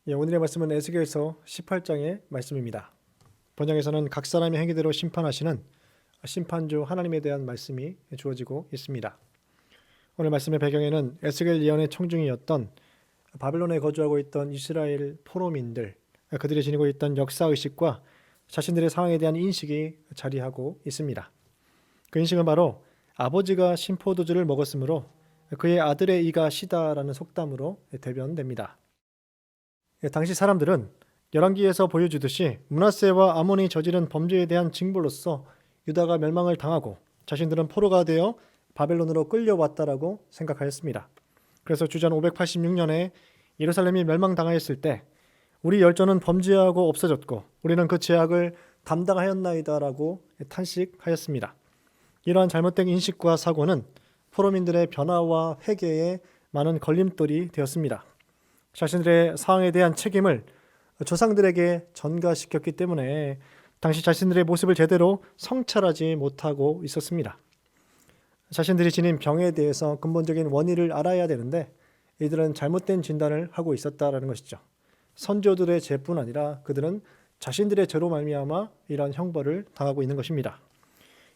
오늘의 말씀은 에스겔서 18장의 말씀입니다. 번역에서는 각 사람의 행위대로 심판하시는 심판주 하나님에 대한 말씀이 주어지고 있습니다. 오늘 말씀의 배경에는 에스겔 예언의 청중이었던 바벨론에 거주하고 있던 이스라엘 포로민들, 그들이 지니고 있던 역사의식과 자신들의 상황에 대한 인식이 자리하고 있습니다. 그 인식은 바로 아버지가 신포도주를 먹었으므로 그의 아들의 이가 시다라는 속담으로 대변됩니다. 당시 사람들은 열왕기에서 보여주듯이 므낫세와 아몬이 저지른 범죄에 대한 징벌로서 유다가 멸망을 당하고 자신들은 포로가 되어 바벨론으로 끌려왔다라고 생각하였습니다. 그래서 주전 586년에 예루살렘이 멸망당하였을 때 우리 열조는 범죄하고 없어졌고 우리는 그 죄악을 담당하였나이다라고 탄식하였습니다. 이러한 잘못된 인식과 사고는 포로민들의 변화와 회개에 많은 걸림돌이 되었습니다. 자신들의 상황에 대한 책임을 조상들에게 전가시켰기 때문에 당시 자신들의 모습을 제대로 성찰하지 못하고 있었습니다. 자신들이 지닌 병에 대해서 근본적인 원인을 알아야 되는데 이들은 잘못된 진단을 하고 있었다라는 것이죠. 선조들의 죄뿐 아니라 그들은 자신들의 죄로 말미암아 이러한 형벌을 당하고 있는 것입니다.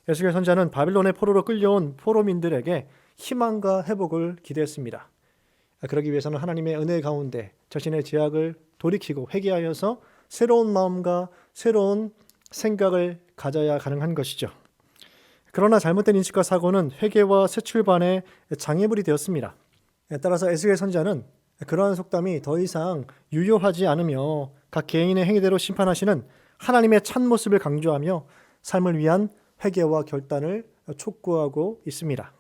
에스겔 선지자는 바빌론의 포로로 끌려온 포로민들에게 희망과 회복을 기대했습니다. 그러기 위해서는 하나님의 은혜 가운데 자신의 죄악을 돌이키고 회개하여서 새로운 마음과 새로운 생각을 가져야 가능한 것이죠. 그러나 잘못된 인식과 사고는 회개와 새 출발의 장애물이 되었습니다. 따라서 에스겔 선지자는 그러한 속담이 더 이상 유효하지 않으며 각 개인의 행위대로 심판하시는 하나님의 참모습을 강조하며 삶을 위한 회개와 결단을 촉구하고 있습니다.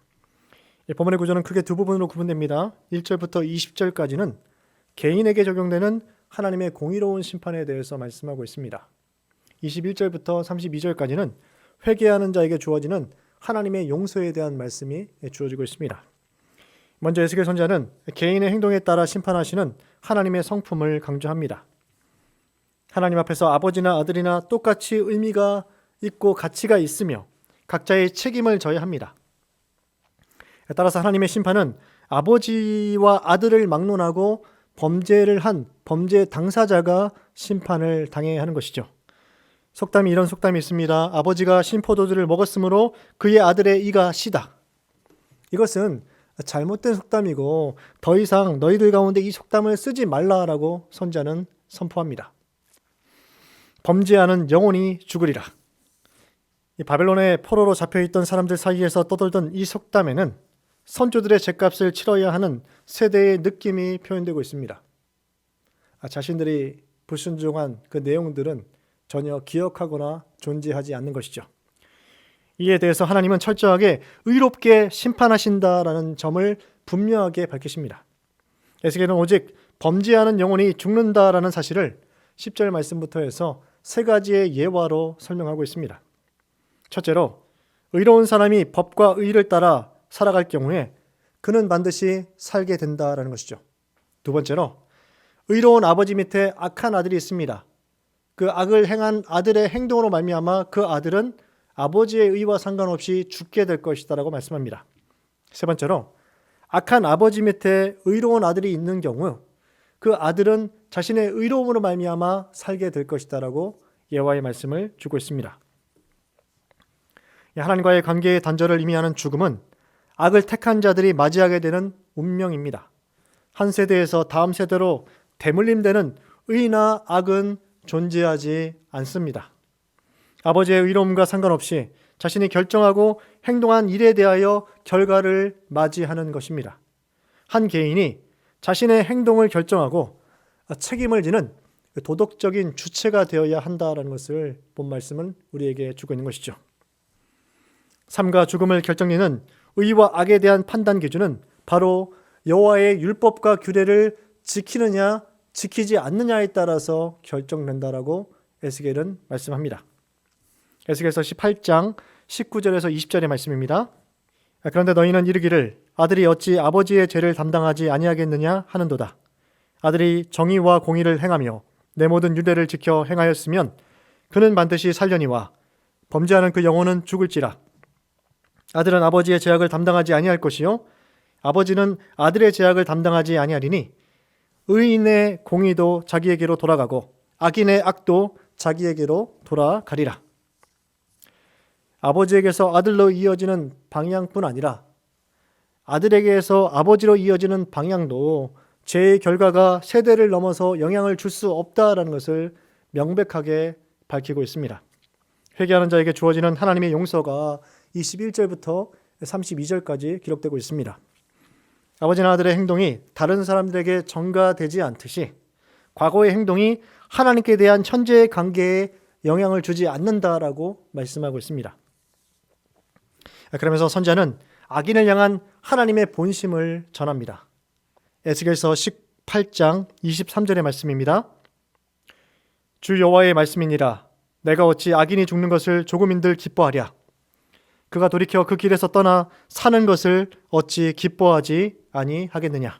본문의 구조는 크게 두 부분으로 구분됩니다. 1절부터 20절까지는 개인에게 적용되는 하나님의 공의로운 심판에 대해서 말씀하고 있습니다. 21절부터 32절까지는 회개하는 자에게 주어지는 하나님의 용서에 대한 말씀이 주어지고 있습니다. 먼저 에스겔 선지자는 개인의 행동에 따라 심판하시는 하나님의 성품을 강조합니다. 하나님 앞에서 아버지나 아들이나 똑같이 의미가 있고 가치가 있으며 각자의 책임을 져야 합니다. 따라서 하나님의 심판은 아버지와 아들을 막론하고 범죄를 한 범죄 당사자가 심판을 당해야 하는 것이죠. 속담이 이런 속담이 있습니다. 아버지가 신포도주를 먹었으므로 그의 아들의 이가 시다. 이것은 잘못된 속담이고 더 이상 너희들 가운데 이 속담을 쓰지 말라라고 선지자는 선포합니다. 범죄하는 영혼이 죽으리라. 이 바벨론의 포로로 잡혀있던 사람들 사이에서 떠돌던 이 속담에는 선조들의 죗값을 치러야 하는 세대의 느낌이 표현되고 있습니다. 자신들이 불순종한 그 내용들은 전혀 기억하거나 존재하지 않는 것이죠. 이에 대해서 하나님은 철저하게 의롭게 심판하신다라는 점을 분명하게 밝히십니다. 에스겔은 오직 범죄하는 영혼이 죽는다라는 사실을 10절 말씀부터 해서 세 가지의 예화로 설명하고 있습니다. 첫째로 의로운 사람이 법과 의를 따라 살아갈 경우에 그는 반드시 살게 된다라는 것이죠. 두 번째로 의로운 아버지 밑에 악한 아들이 있습니다. 그 악을 행한 아들의 행동으로 말미암아 그 아들은 아버지의 의와 상관없이 죽게 될 것이다라고 말씀합니다. 세 번째로 악한 아버지 밑에 의로운 아들이 있는 경우 그 아들은 자신의 의로움으로 말미암아 살게 될 것이다라고 예화의 말씀을 주고 있습니다. 하나님과의 관계의 단절을 의미하는 죽음은 악을 택한 자들이 맞이하게 되는 운명입니다. 한 세대에서 다음 세대로 대물림되는 의나 악은 존재하지 않습니다. 아버지의 의로움과 상관없이 자신이 결정하고 행동한 일에 대하여 결과를 맞이하는 것입니다. 한 개인이 자신의 행동을 결정하고 책임을 지는 도덕적인 주체가 되어야 한다는 것을 본 말씀은 우리에게 주고 있는 것이죠. 삶과 죽음을 결정짓는 의와 악에 대한 판단 기준은 바로 여호와의 율법과 규례를 지키느냐 지키지 않느냐에 따라서 결정된다라고 에스겔은 말씀합니다. 에스겔서 18장 19절에서 20절의 말씀입니다. 그런데 너희는 이르기를 아들이 어찌 아버지의 죄를 담당하지 아니하겠느냐 하는도다. 아들이 정의와 공의를 행하며 내 모든 율례를 지켜 행하였으면 그는 반드시 살려니와 범죄하는 그 영혼은 죽을지라. 아들은 아버지의 죄악을 담당하지 아니할 것이요 아버지는 아들의 죄악을 담당하지 아니하리니 의인의 공의도 자기에게로 돌아가고 악인의 악도 자기에게로 돌아가리라. 아버지에게서 아들로 이어지는 방향뿐 아니라 아들에게서 아버지로 이어지는 방향도 죄의 결과가 세대를 넘어서 영향을 줄 수 없다라는 것을 명백하게 밝히고 있습니다. 회개하는 자에게 주어지는 하나님의 용서가 21절부터 32절까지 기록되고 있습니다. 아버지나 아들의 행동이 다른 사람들에게 전가되지 않듯이 과거의 행동이 하나님께 대한 현재의 관계에 영향을 주지 않는다라고 말씀하고 있습니다. 그러면서 선지자는 악인을 향한 하나님의 본심을 전합니다. 에스겔서 18장 23절의 말씀입니다. 주 여호와의 말씀이니라. 내가 어찌 악인이 죽는 것을 조금인들 기뻐하랴. 그가 돌이켜 그 길에서 떠나 사는 것을 어찌 기뻐하지 아니하겠느냐.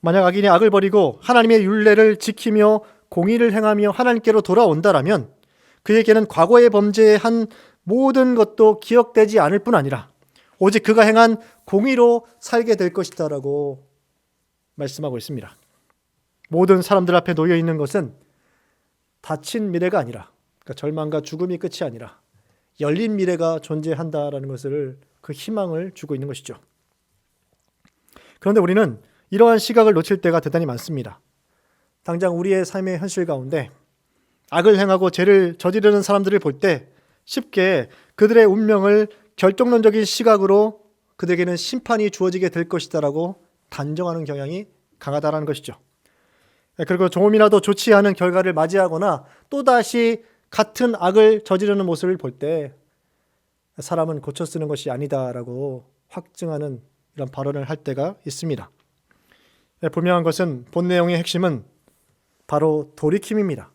만약 악인이 악을 버리고 하나님의 율례를 지키며 공의를 행하며 하나님께로 돌아온다라면 그에게는 과거의 범죄에 한 모든 것도 기억되지 않을 뿐 아니라 오직 그가 행한 공의로 살게 될 것이다라고 말씀하고 있습니다. 모든 사람들 앞에 놓여 있는 것은 닫힌 미래가 아니라, 그러니까 절망과 죽음이 끝이 아니라 열린 미래가 존재한다라는 것을, 그 희망을 주고 있는 것이죠. 그런데 우리는 이러한 시각을 놓칠 때가 대단히 많습니다. 당장 우리의 삶의 현실 가운데 악을 행하고 죄를 저지르는 사람들을 볼 때 쉽게 그들의 운명을 결정론적인 시각으로 그들에게는 심판이 주어지게 될 것이다라고 단정하는 경향이 강하다라는 것이죠. 그리고 조금이라도 좋지 않은 결과를 맞이하거나 또다시 같은 악을 저지르는 모습을 볼 때 사람은 고쳐 쓰는 것이 아니다라고 확증하는 이런 발언을 할 때가 있습니다. 분명한 것은 본 내용의 핵심은 바로 돌이킴입니다.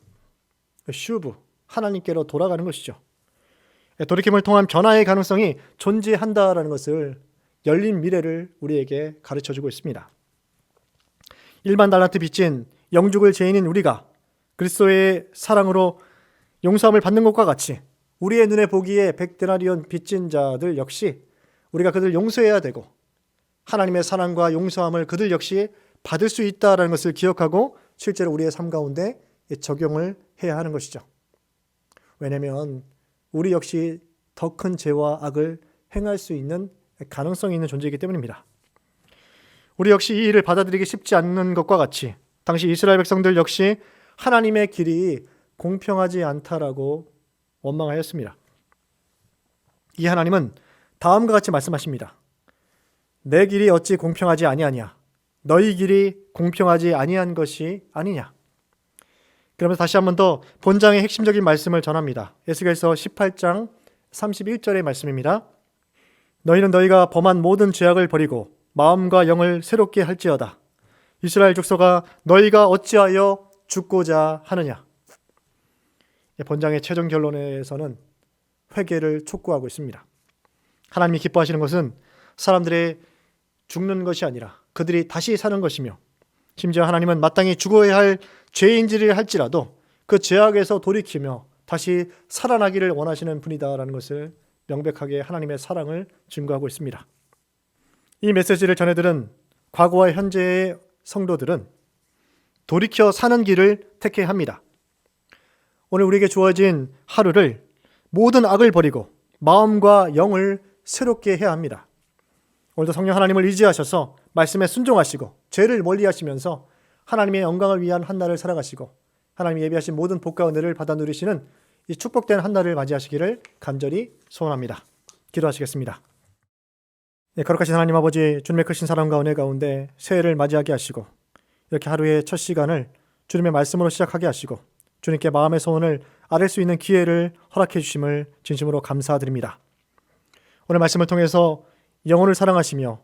슈브, 하나님께로 돌아가는 것이죠. 돌이킴을 통한 변화의 가능성이 존재한다라는 것을, 열린 미래를 우리에게 가르쳐주고 있습니다. 일반 달란트 빚진 영죽을 죄인인 우리가 그리스도의 사랑으로 용서함을 받는 것과 같이 우리의 눈에 보기에 100데나리온 빚진 자들 역시 우리가 그들 용서해야 되고 하나님의 사랑과 용서함을 그들 역시 받을 수 있다는 것을 기억하고 실제로 우리의 삶 가운데 적용을 해야 하는 것이죠. 왜냐하면 우리 역시 더 큰 죄와 악을 행할 수 있는 가능성이 있는 존재이기 때문입니다. 우리 역시 이 일을 받아들이기 쉽지 않는 것과 같이 당시 이스라엘 백성들 역시 하나님의 길이 공평하지 않다라고 원망하였습니다. 이 하나님은 다음과 같이 말씀하십니다. 내 길이 어찌 공평하지 아니하냐. 너희 길이 공평하지 아니한 것이 아니냐. 그러면서 다시 한 번 더 본장의 핵심적인 말씀을 전합니다. 에스겔서 18장 31절의 말씀입니다. 너희는 너희가 범한 모든 죄악을 버리고 마음과 영을 새롭게 할지어다. 이스라엘 족속아 너희가 어찌하여 죽고자 하느냐. 본장의 최종 결론에서는 회개를 촉구하고 있습니다. 하나님이 기뻐하시는 것은 사람들의 죽는 것이 아니라 그들이 다시 사는 것이며, 심지어 하나님은 마땅히 죽어야 할 죄인지를 할지라도 그 죄악에서 돌이키며 다시 살아나기를 원하시는 분이다라는 것을 명백하게 하나님의 사랑을 증거하고 있습니다. 이 메시지를 전해들은 과거와 현재의 성도들은 돌이켜 사는 길을 택해야 합니다. 오늘 우리에게 주어진 하루를 모든 악을 버리고 마음과 영을 새롭게 해야 합니다. 오늘도 성령 하나님을 의지하셔서 말씀에 순종하시고 죄를 멀리하시면서 하나님의 영광을 위한 한 날을 살아가시고 하나님이 예비하신 모든 복과 은혜를 받아 누리시는 이 축복된 한 날을 맞이하시기를 간절히 소원합니다. 기도하시겠습니다. 네, 거룩하신 하나님 아버지, 주님의 크신 사랑과 은혜 가운데 새해를 맞이하게 하시고 이렇게 하루의 첫 시간을 주님의 말씀으로 시작하게 하시고 주님께 마음의 소원을 아뢰 수 있는 기회를 허락해 주심을 진심으로 감사드립니다. 오늘 말씀을 통해서 영혼을 사랑하시며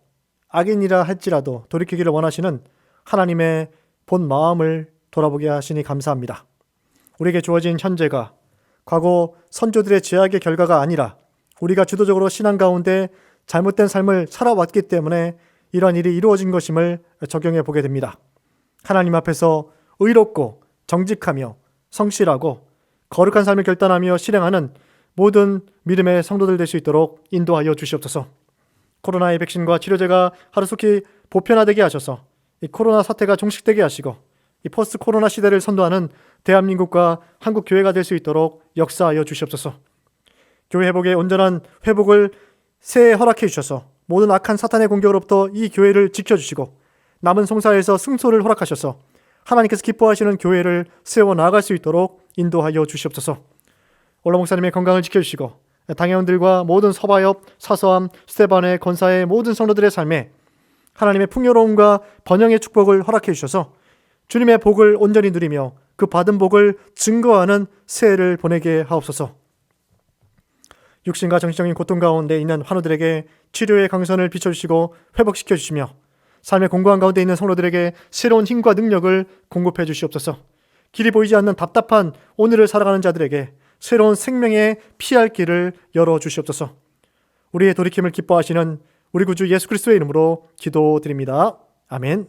악인이라 할지라도 돌이키기를 원하시는 하나님의 본 마음을 돌아보게 하시니 감사합니다. 우리에게 주어진 현재가 과거 선조들의 죄악의 결과가 아니라 우리가 주도적으로 신앙 가운데 잘못된 삶을 살아왔기 때문에 이러한 일이 이루어진 것임을 적용해 보게 됩니다. 하나님 앞에서 의롭고 정직하며 성실하고 거룩한 삶을 결단하며 실행하는 모든 믿음의 성도들 될 수 있도록 인도하여 주시옵소서. 코로나의 백신과 치료제가 하루속히 보편화되게 하셔서 이 코로나 사태가 종식되게 하시고 이 포스트 코로나 시대를 선도하는 대한민국과 한국 교회가 될 수 있도록 역사하여 주시옵소서. 교회 회복의 온전한 회복을 새해 허락해 주셔서 모든 악한 사탄의 공격으로부터 이 교회를 지켜주시고 남은 송사에서 승소를 허락하셔서 하나님께서 기뻐하시는 교회를 세워 나아갈 수 있도록 인도하여 주시옵소서. 올라 목사님의 건강을 지켜주시고 당회원들과 모든 서바엽, 사서함, 스테반의 권사의 모든 성도들의 삶에 하나님의 풍요로움과 번영의 축복을 허락해 주셔서 주님의 복을 온전히 누리며 그 받은 복을 증거하는 새해를 보내게 하옵소서. 육신과 정신적인 고통 가운데 있는 환우들에게 치료의 강선을 비춰주시고 회복시켜 주시며 삶의 공고한 가운데 있는 성도들에게 새로운 힘과 능력을 공급해 주시옵소서. 길이 보이지 않는 답답한 오늘을 살아가는 자들에게 새로운 생명의 피할 길을 열어주시옵소서. 우리의 돌이킴을 기뻐하시는 우리 구주 예수 그리스도의 이름으로 기도드립니다. 아멘.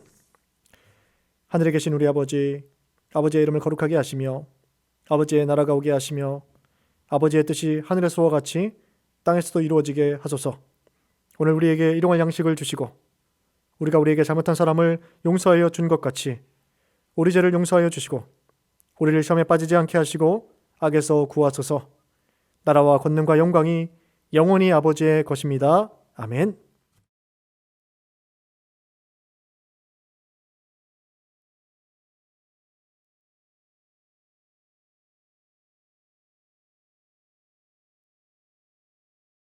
하늘에 계신 우리 아버지, 아버지의 이름을 거룩하게 하시며 아버지의 나라가 오게 하시며 아버지의 뜻이 하늘에서와 같이 땅에서도 이루어지게 하소서. 오늘 우리에게 일용할 양식을 주시고 우리가 우리에게 잘못한 사람을 용서하여 준 것 같이 우리 죄를 용서하여 주시고 우리를 시험에 빠지지 않게 하시고 악에서 구하소서. 나라와 권능과 영광이 영원히 아버지의 것입니다. 아멘.